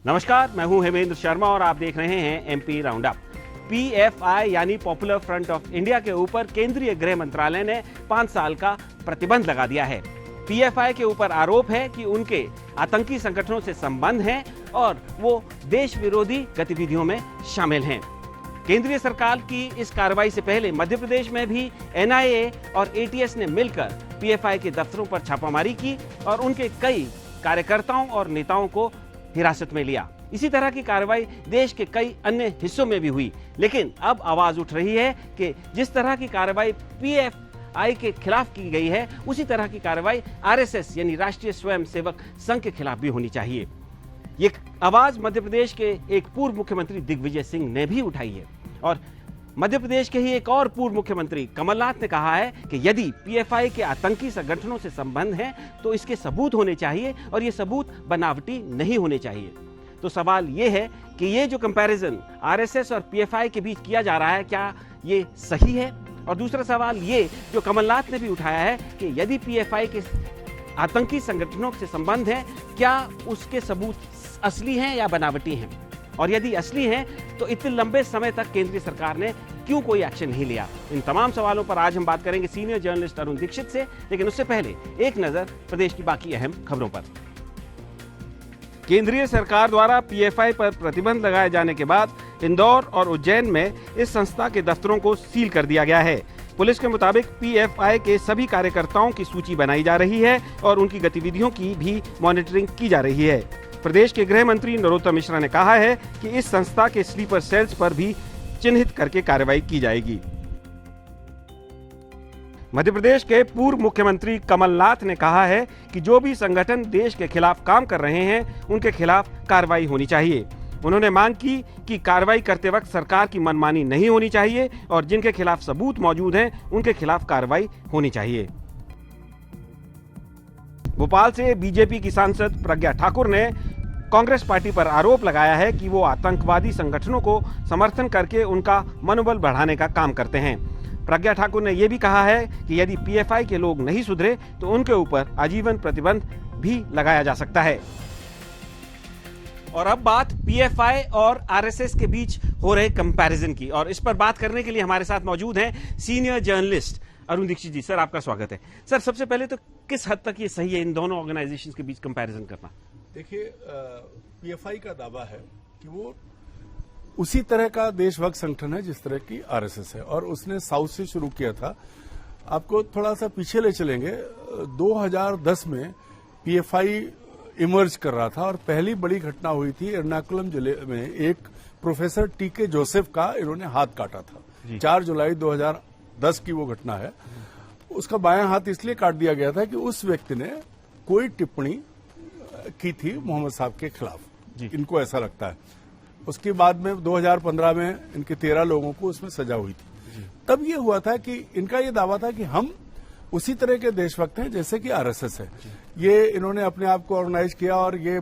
नमस्कार, मैं हूं हेमेंद्र शर्मा और आप देख रहे हैं एमपी राउंड अप। पीएफआई यानी पॉपुलर फ्रंट ऑफ इंडिया के ऊपर केंद्रीय गृह मंत्रालय ने 5 साल का प्रतिबंध लगा दिया है। पीएफआई के ऊपर आरोप है कि उनके आतंकी संगठनों से संबंध हैं और वो देश विरोधी गतिविधियों में शामिल हैं। केंद्रीय सरकार की इस कार्रवाई से पहले मध्य प्रदेश में भी एनआईए और एटीएस ने मिलकर पीएफआई के दफ्तरों पर छापामारी की और उनके कई कार्यकर्ताओं और नेताओं को हिरासत में लिया। इसी तरह की कार्रवाई देश के कई अन्य हिस्सों में भी हुई, लेकिन अब आवाज उठ रही है कि जिस तरह की कार्रवाई पीएफआई के खिलाफ की गई है, उसी तरह की कार्रवाई आरएसएस यानी राष्ट्रीय स्वयंसेवक संघ के खिलाफ भी होनी चाहिए। ये आवाज मध्य प्रदेश के एक पूर्व मुख्यमंत्री दिग्विजय सिंह ने भी उठाई है और मध्य प्रदेश के ही एक और पूर्व मुख्यमंत्री कमलनाथ ने कहा है कि यदि पीएफआई के आतंकी संगठनों से संबंध है तो इसके सबूत होने चाहिए और ये सबूत बनावटी नहीं होने चाहिए। तो सवाल ये है कि ये जो कंपैरिजन आरएसएस और पीएफआई के बीच किया जा रहा है, क्या ये सही है? और दूसरा सवाल ये जो कमलनाथ ने भी उठाया है कि यदि पीएफआई के आतंकी संगठनों से संबंध है, क्या उसके सबूत असली हैं या बनावटी हैं? और यदि असली हैं तो इतने लंबे समय तक केंद्रीय सरकार ने क्यों कोई एक्शन नहीं लिया? इन तमाम सवालों पर आज हम बात करेंगे सीनियर जर्नलिस्ट अरुण दीक्षित से, लेकिन उससे पहले एक नजर प्रदेश की बाकी अहम खबरों पर। केंद्रीय सरकार द्वारा पीएफआई पर प्रतिबंध लगाए जाने के बाद इंदौर और उज्जैन में इस संस्था के दफ्तरों को सील कर दिया गया है। पुलिस के मुताबिक पीएफआई के सभी कार्यकर्ताओं की सूची बनाई जा रही है और उनकी गतिविधियों की भी मॉनिटरिंग की जा रही है। प्रदेश के गृह मंत्री नरोत्तम मिश्रा ने कहा है कि इस संस्था के स्लीपर सेल्स पर भी चिन्हित करके कार्रवाई की जाएगी। मध्य प्रदेश के पूर्व मुख्यमंत्री कमलनाथ ने कहा है कि जो भी संगठन देश के खिलाफ काम कर रहे हैं उनके खिलाफ कार्रवाई होनी चाहिए। उन्होंने मांग की कि कार्रवाई करते वक्त सरकार की मनमानी नहीं होनी चाहिए और जिनके खिलाफ सबूत मौजूद हैं उनके खिलाफ कार्रवाई होनी चाहिए। भोपाल से बीजेपी की सांसद प्रज्ञा ठाकुर ने कांग्रेस पार्टी पर आरोप लगाया है कि वो आतंकवादी संगठनों को समर्थन करके उनका मनोबल बढ़ाने का काम करते हैं। प्रज्ञा ठाकुर ने यह भी कहा है कि यदि पीएफआई के लोग नहीं सुधरे तो उनके ऊपर आजीवन प्रतिबंध भी लगाया जा सकता है। और अब बात पीएफआई और आरएसएस के बीच हो रहे कंपैरिजन की, और इस पर बात करने के लिए हमारे साथ मौजूद हैं सीनियर जर्नलिस्ट अरुण दीक्षित जी। सर, आपका स्वागत है। सर, सबसे पहले तो किस हद तक ये सही है इन दोनों ऑर्गेनाइजेशंस के बीच कंपैरिजन करना? देखिए, पीएफआई का दावा है कि वो उसी तरह का देशभक्त संगठन है जिस तरह की आरएसएस है और उसने साउथ से शुरू किया था। आपको थोड़ा सा पीछे ले चलेंगे, 2010 में पीएफआई इमर्ज कर रहा था और पहली बड़ी घटना हुई थी एर्नाकुलम जिले में। एक प्रोफेसर टीके जोसेफ का इन्होंने हाथ काटा था। 4 जुलाई 2010 की वो घटना है। उसका बायां हाथ इसलिए काट दिया गया था कि उस व्यक्ति ने कोई टिप्पणी की थी मोहम्मद साहब के खिलाफ, इनको ऐसा लगता है। उसके बाद में 2015 में इनके 13 लोगों को उसमें सजा हुई थी। तब ये हुआ था कि इनका ये दावा था कि हम उसी तरह के देशभक्त हैं जैसे कि आरएसएस है। ये इन्होंने अपने आप को ऑर्गेनाइज किया और ये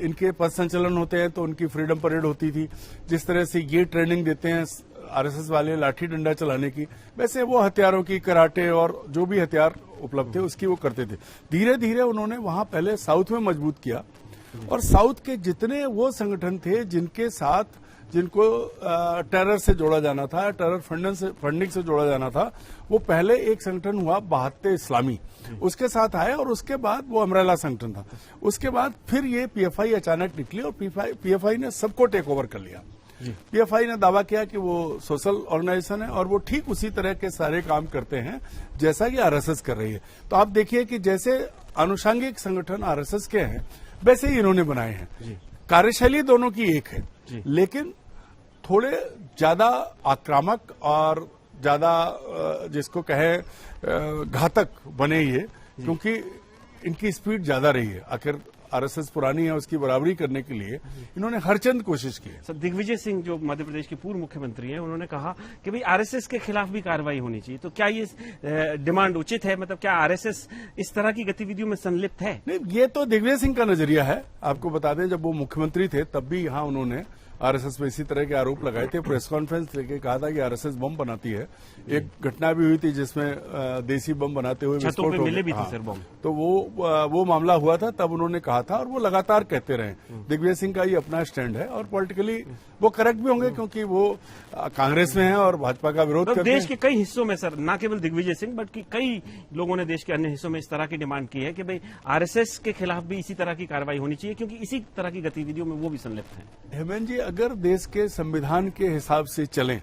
इनके पथ संचलन होते हैं तो उनकी फ्रीडम परेड होती थी। जिस तरह से ये ट्रेनिंग देते हैं आरएसएस वाले लाठी डंडा चलाने की, वैसे वो हथियारों की, कराटे और जो भी हथियार उपलब्ध थे उसकी वो करते थे। धीरे धीरे उन्होंने वहां पहले साउथ में मजबूत किया और साउथ के जितने वो संगठन थे जिनको टेरर से जोड़ा जाना था, टेरर फंडिंग से जोड़ा जाना था, वो पहले एक संगठन हुआ बहात्ते इस्लामी, उसके साथ आए और उसके बाद वो अमरेला संगठन था। उसके बाद फिर ये पीएफआई अचानक निकली और पीएफआई ने सबको टेक ओवर कर लिया। पीएफआई ने दावा किया कि वो सोशल ऑर्गेनाइजेशन है और वो ठीक उसी तरह के सारे काम करते हैं जैसा कि आरएसएस कर रही है। तो आप देखिए कि जैसे आनुषंगिक संगठन आरएसएस के हैं वैसे ही इन्होंने बनाए हैं। कार्यशैली दोनों की एक है, लेकिन थोड़े ज्यादा आक्रामक और ज्यादा जिसको कहे घातक बने ये, क्योंकि इनकी स्पीड ज्यादा रही है। आखिर आरएसएस पुरानी है, उसकी बराबरी करने के लिए इन्होंने हरचंद कोशिश की है। सर, दिग्विजय सिंह जो मध्य प्रदेश के पूर्व मुख्यमंत्री हैं, उन्होंने कहा कि भाई आरएसएस के खिलाफ भी कार्रवाई होनी चाहिए। तो क्या ये डिमांड उचित है? मतलब क्या आरएसएस इस तरह की गतिविधियों में संलिप्त है? नहीं, ये तो दिग्विजय सिंह का नजरिया है। आपको बता दें, जब वो मुख्यमंत्री थे तब भी यहाँ उन्होंने आरएसएस में इसी तरह के आरोप लगाए थे, प्रेस कॉन्फ्रेंस लेके कहा था कि आरएसएस बम बनाती है। एक घटना भी हुई थी जिसमें देसी बम बनाते हुए विस्फोट हो मिले भी गया। थे सर बम। तो वो मामला हुआ था, तब उन्होंने कहा था और वो लगातार कहते रहे। दिग्विजय सिंह का ये अपना स्टैंड है और पॉलिटिकली वो करेक्ट भी होंगे क्योंकि वो कांग्रेस में है और भाजपा का विरोध करते हैं। देश के कई हिस्सों में सर, न केवल दिग्विजय सिंह बल्कि कई लोगों ने देश के अन्य हिस्सों में इस तरह की डिमांड की है कि भाई आरएसएस के खिलाफ भी इसी तरह की कार्रवाई होनी चाहिए क्योंकि इसी तरह की गतिविधियों में वो भी संलिप्त हैं। हेमंत जी, अगर देश के संविधान के हिसाब से चलें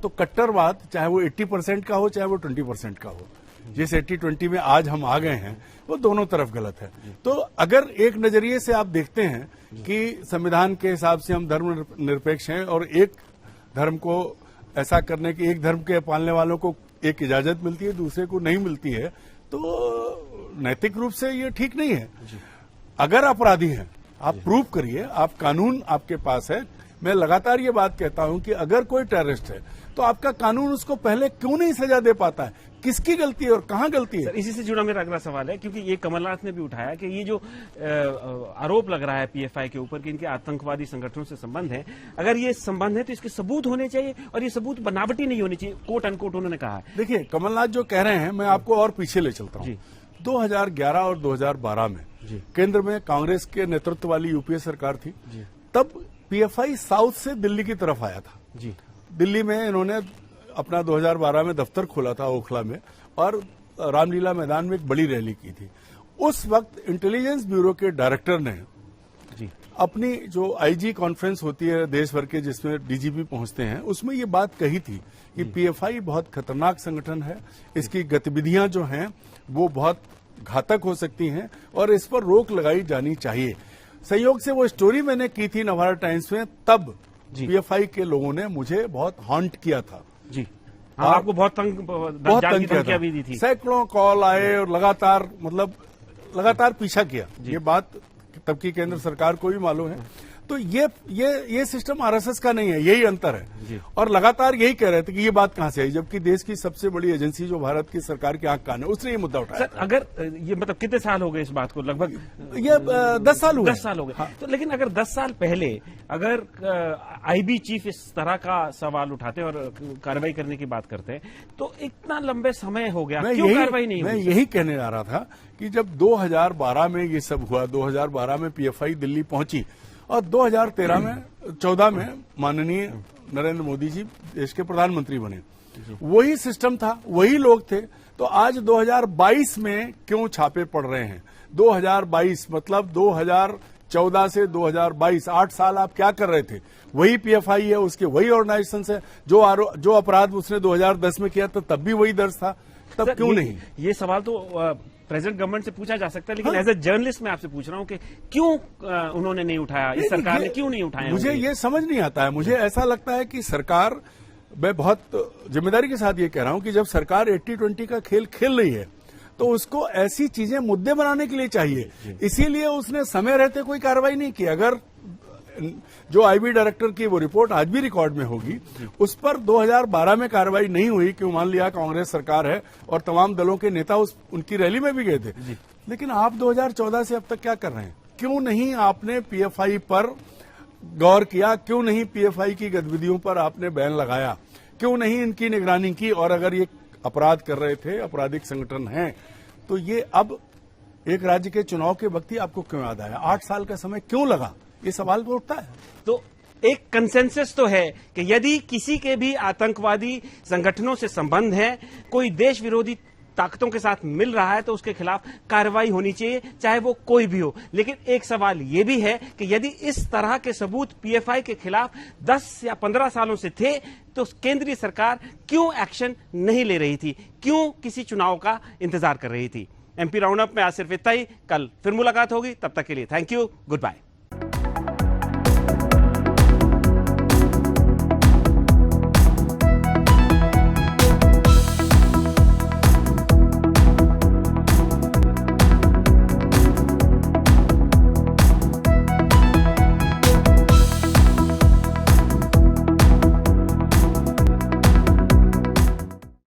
तो कट्टरवाद चाहे वो 80% का हो चाहे वो 20% का हो, जिस 80-20 में आज हम आ गए हैं वो दोनों तरफ गलत है। तो अगर एक नजरिए से आप देखते हैं कि संविधान के हिसाब से हम धर्म निरपेक्ष हैं और एक धर्म को ऐसा करने की, एक धर्म के पालने वालों को एक इजाजत मिलती है, दूसरे को नहीं मिलती है, तो नैतिक रूप से ये ठीक नहीं है। अगर अपराधी हैं आप प्रूव करिए, आप कानून आपके पास है। मैं लगातार ये बात कहता हूं कि अगर कोई टेररिस्ट है तो आपका कानून उसको पहले क्यों नहीं सजा दे पाता है? किसकी गलती है और कहां गलती है? सर, इसी से जुड़ा मेरा अगला सवाल है क्योंकि ये कमलनाथ ने भी उठाया कि ये जो आरोप लग रहा है पीएफआई के ऊपर कि इनके आतंकवादी संगठनों से संबंध है, अगर ये संबंध है तो इसके सबूत होने चाहिए और ये सबूत बनावटी नहीं होने चाहिए, कोट अनकोट उन्होंने कहा है। देखिए, कमलनाथ जो कह रहे हैं, मैं आपको और पीछे ले चलता हूं। 2011 और 2012 में केंद्र में कांग्रेस के नेतृत्व वाली यूपीए सरकार थी, तब पीएफआई साउथ से दिल्ली की तरफ आया था। दिल्ली में इन्होंने अपना 2012 में दफ्तर खोला था ओखला में और रामलीला मैदान में एक बड़ी रैली की थी। उस वक्त इंटेलिजेंस ब्यूरो के डायरेक्टर ने अपनी जो आईजी कॉन्फ्रेंस होती है देश भर के, जिसमें डीजीपी पहुंचते हैं, उसमें ये बात कही थी कि पीएफआई बहुत खतरनाक संगठन है, इसकी गतिविधियां जो हैं वो बहुत घातक हो सकती हैं और इस पर रोक लगाई जानी चाहिए। संयोग से वो स्टोरी मैंने की थी नवभारत टाइम्स में, तब पीएफआई के लोगों ने मुझे बहुत हॉन्ट किया था। आपको बहुत तंग किया भी दी थी। सैकड़ों कॉल आए और लगातार पीछा किया। ये बात तब की केंद्र सरकार को भी मालूम है। तो ये सिस्टम आरएसएस का नहीं है, यही अंतर है। और लगातार यही कह रहे थे कि ये बात कहां से आई, जबकि देश की सबसे बड़ी एजेंसी जो भारत की सरकार की आंख कान है, उसने ये मुद्दा उठाया। सर, अगर ये मतलब कितने साल हो गए इस बात को? लगभग ये 10 साल हुए। 10 साल हो गए। हाँ। तो लेकिन अगर 10 साल पहले अगर आईबी चीफ इस तरह का सवाल उठाते और कार्रवाई करने की बात करते तो इतना लंबे समय हो गया, क्यों कार्रवाई नहीं हुई? मैं यही कहने जा रहा था कि जब 2012 में ये सब हुआ, 2012 में पीएफआई दिल्ली पहुंची और 2014 में माननीय नरेंद्र मोदी जी देश के प्रधानमंत्री बने, वही सिस्टम था, वही लोग थे। तो आज 2022 में क्यों छापे पड़ रहे हैं? 2022 मतलब 2014 से 2022, 8 साल आप क्या कर रहे थे? वही पीएफआई है, उसके वही ऑर्गेनाइजेशन है, जो अपराध उसने 2010 में किया था तब भी वही दर्ज था, तब क्यों नहीं? ये सवाल तो प्रेजेंट गवर्नमेंट से पूछा जा सकता है, लेकिन एज ए जर्नलिस्ट मैं आपसे पूछ रहा हूं कि क्यों उन्होंने नहीं उठाया, इस सरकार ने क्यों नहीं उठाया? मुझे ये समझ नहीं आता है। मुझे ऐसा लगता है कि सरकार, मैं बहुत जिम्मेदारी के साथ ये कह रहा हूं कि जब सरकार 80-20 का खेल खेल रही है तो उसको ऐसी चीजें मुद्दे बनाने के लिए चाहिए, इसीलिए उसने समय रहते कोई कार्रवाई नहीं की। अगर जो आईबी डायरेक्टर की वो रिपोर्ट आज भी रिकॉर्ड में होगी, उस पर 2012 में कार्रवाई नहीं हुई, क्यों? मान लिया कांग्रेस सरकार है और तमाम दलों के नेता उनकी रैली में भी गए थे, लेकिन आप 2014 से अब तक क्या कर रहे हैं? क्यों नहीं आपने पीएफआई पर गौर किया? क्यों नहीं पीएफआई की गतिविधियों पर आपने बैन लगाया? क्यों नहीं इनकी निगरानी की? और अगर ये अपराध कर रहे थे, आपराधिक संगठन हैं, तो ये अब एक राज्य के चुनाव के वक्त ही आपको क्यों याद आया? 8 साल का समय क्यों लगा? ये सवाल तो उठता है। तो एक कंसेंसस तो है कि यदि किसी के भी आतंकवादी संगठनों से संबंध है, कोई देश विरोधी ताकतों के साथ मिल रहा है, तो उसके खिलाफ कार्रवाई होनी चाहिए, चाहे वो कोई भी हो। लेकिन एक सवाल ये भी है कि यदि इस तरह के सबूत पीएफआई के खिलाफ 10 या 15 सालों से थे, तो केंद्रीय सरकार क्यों एक्शन नहीं ले रही थी? क्यों किसी चुनाव का इंतजार कर रही थी? एमपी राउंड अप में आज सिर्फ इतना ही। कल फिर मुलाकात होगी, तब तक के लिए थैंक यू, गुड बाय।